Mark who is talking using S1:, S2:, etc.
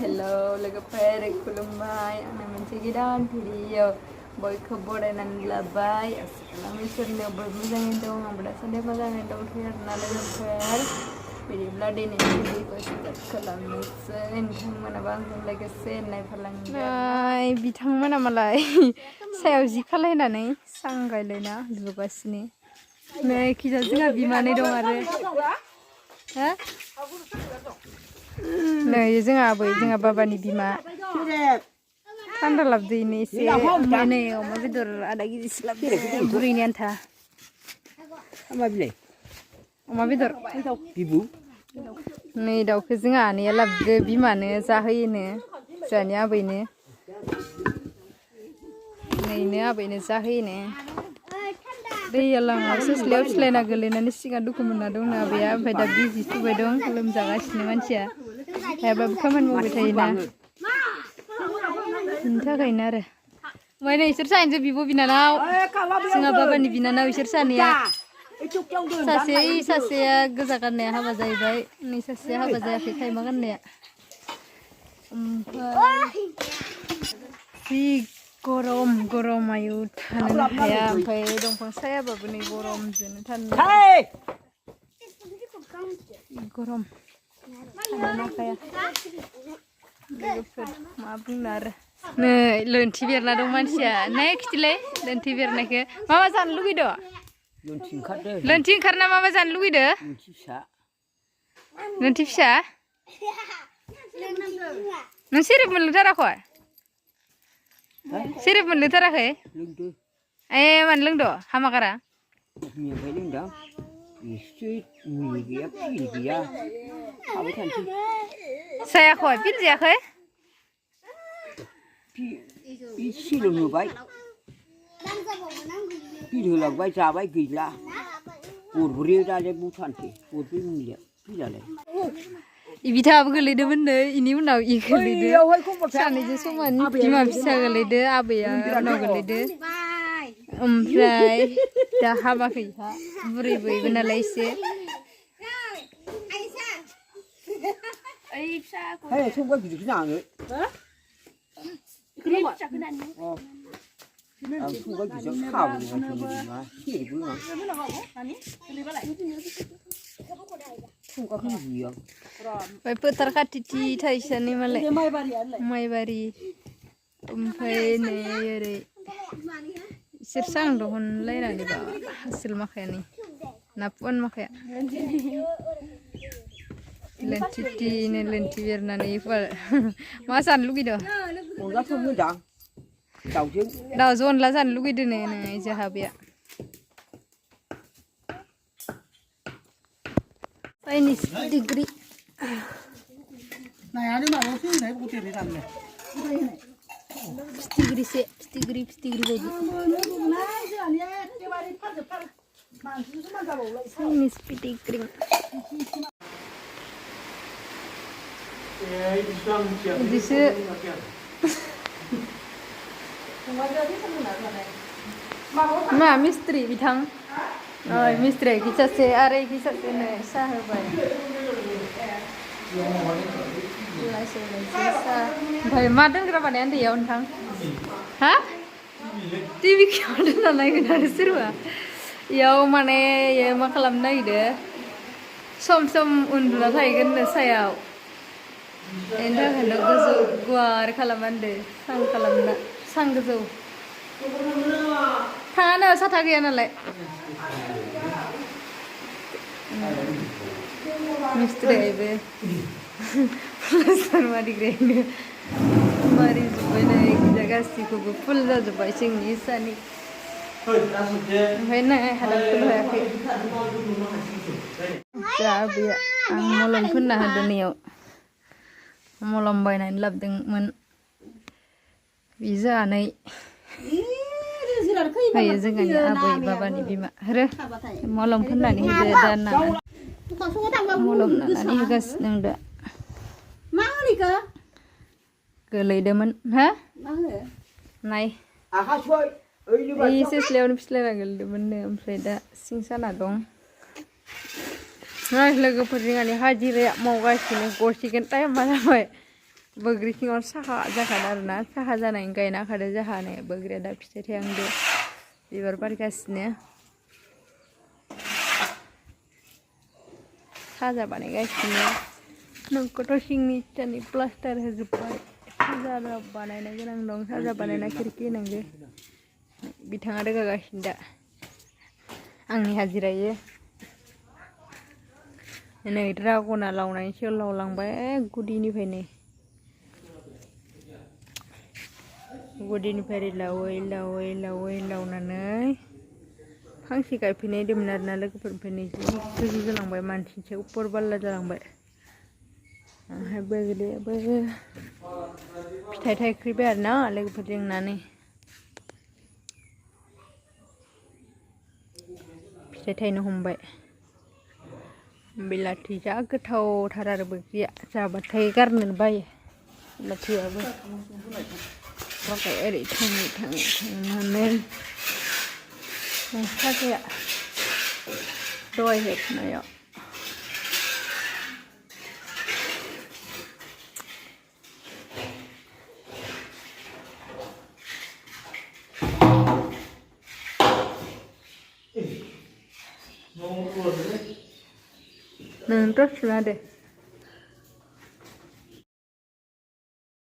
S1: hello लोगोफोर खुलुमबाय आंना मोनसे गोदान भिडिअ बयखौ बरायनानै लाबाय आसाम इसोरनियाव बयबो मोजाङै दं आंबो दासान्दि मोजाङै दंथ'यो आरोना लोगोफोर बिदिब्ला दिनैनि भिडिअखौ स्टार्ट खालामनोसै नोंथांमोनाबो आंजों लोगोसे नायफालांनाय बिथांमोना मालाय सायाव जि खालायनानै सां गायलायना लुगासिनो नै खिजा जोंहा बिमानै दं आरो हा नै जोंहा आबै जोंहा बाबानि बिमा थान्दा लाबोदों एसे नै अमा बेदर आधा केजिसो लाबोदों बुरैनि आन्था अमा बेदर बिबु नै दाउखौ जोंहा आनैया लाबोदो बिमानो जाहोयोनो जोंहानि आबैनो नैनो आबैनो जाहोयोनो दैया लाङाव सेस्लायाव फिस्लायना गोलैनानै सिगां दुखु मोनना दंनो आबैया ओमफ्राय दा बिजि थुबाय दं लोमजागासिनो मानसिया हायाबाबो खामानि मावबाय थायोना बिनि थाखायनो आरो ओमफ्राय नै इसोर सानैजों बिब' बिनानाव जोंहा बाबानि बिनानाव इसोर सानैया सासेया गोजा गाननाया हाबा जाहैबाय नै सासेया हाबा जायाखै खायमा गाननाया ओमफ्राय गरम गरम आयु थानो हाया ओमफ्राय दंफां सायाबाबो नै गरमजोंनो थानो गरम थानो हाया लोगोफोर मा बुंनो आरो नै लोन्थि बेरना दं मानसिया नै खिथिलाय लोन्थि बेरनायखौ मा मा जानो लुगैदो लोन्थि ओंखारना मा मा जानो लुगैदो लोन्थि फिसा नों सेरेब मोनलोंथाराखै सेरेब मोनलोंथाराखै ए मानो लोंदो हामागारा जायाखै पिल जायाखै
S2: होबाय पिल होलांबाय जाबाय गैला गरब्रै दालाय भुटानसै गरब्रै मुलिया पिलालाय
S1: बिथाङाबो गोलैदोंमोन नै इनि उनाव इ गोलैदो सानैजों समान बिमा फिसा गोलैदो आबैया उनाव गोलैदो ओमफ्राय दा हाबाखैहा बुरै बयबो नालाय एसे ओमफ्राय फोथार खाथि थाइसानि मालाय माइबारि ओमफ्राय नै ओरै इसोर सां दिहुनलायनानै बा हासिल माखायानि ना पुवान माखाया लोन्थिनो लोन्थि बेरनानै मा जानो लुगैदों दाउजों अनला जानो लुगैदों नै जोंहाबैया चाइनिस डिग्री फिथिग्रिसे फिथिग्रि बायदि चाइनिस फिथिग्रि बिदिसो मा मिस्ट्रि बिथां मिस्ट्रिया एखि सासे आरो एखि सासे नै साहा होबाय ओमफ्राय मा दोनग्रा बानाया उन्दैयाव नोंथां हा टिभि खेव दोनना नायगोन आरो सोरबा इयाव माने मा खालामनो नागिरदों सम सम उन्दुना थाहैगोननो सायाव बेनि थाखायनो गोजौ गुवार खालामना होनदों सां गोजौ थाङानो साथा गैया नालाय मिस्ट्रियाबो प्लास्टार मारिग्रायानो मारिजोब्बाय नै गिजा गासैखौबो फुल जाजोब्बाय जोंनि इसानि ओमफ्राय नै हादाबखौल' हायाखै जा आबैया आं मलम फोनना होदों नैयाव मलम बायनानै लाबोदोंमोन बि जानानै होयो जोंहानि आबै बाबानि बिमा आरो मलम फोननानै होदो दा नाना मलम नानानै होगासिनो आं दा गोलैदोंमोन हा नाय सेस्लायावनो फिस्लायना गोलैदोंमोननो ओमफ्राय दा सिं साना दं लोगोफोर जोंहानि हाजिराया मावगासिनो गसिगोन टाइमा जाबाय बैग्रि सिङाव साहा जाखादों आरोना साहा जानायनि गायना खादो जाहानो बैग्रिया दा फिथाइ थायहांदो बिबार बारगासिनो साजा बानायगासिनो नोंखौथ' सिंनि इटानि प्लास्टार होजोब्बाय साजा बानायनो गोनां दं साजा बानायना खिरखि होनांगो बिथाङा रोगागासिनो दा आंनि हाजिरायो नै ड्रागना लावनायनि सिगां लावलांबाय गुदिनिफ्रायनो गुदिनिफ्राय लावै लावै लावै लावनानै फांसे गायफैनाय दंमोन आरोना लोगोफोरनिफ्रायनो जि गोजौ जालांबाय मानसिसो उपर बाल्ला जालांबाय ओमफ्राय बैग्रियाबो फिथाइ थायख्रिबाय आरोना लोगोफोर लिंनानै फिथाइ थायनो हमबाय बिलाथि जा गोथावथार आरो बैग्रिया जाबाथाय गारनो बायो बिलाथियाबो ओमफ्राय ओरै थाङै थाङै थांनानै साजाया दहाय हेबनायाव नों टर्च लादो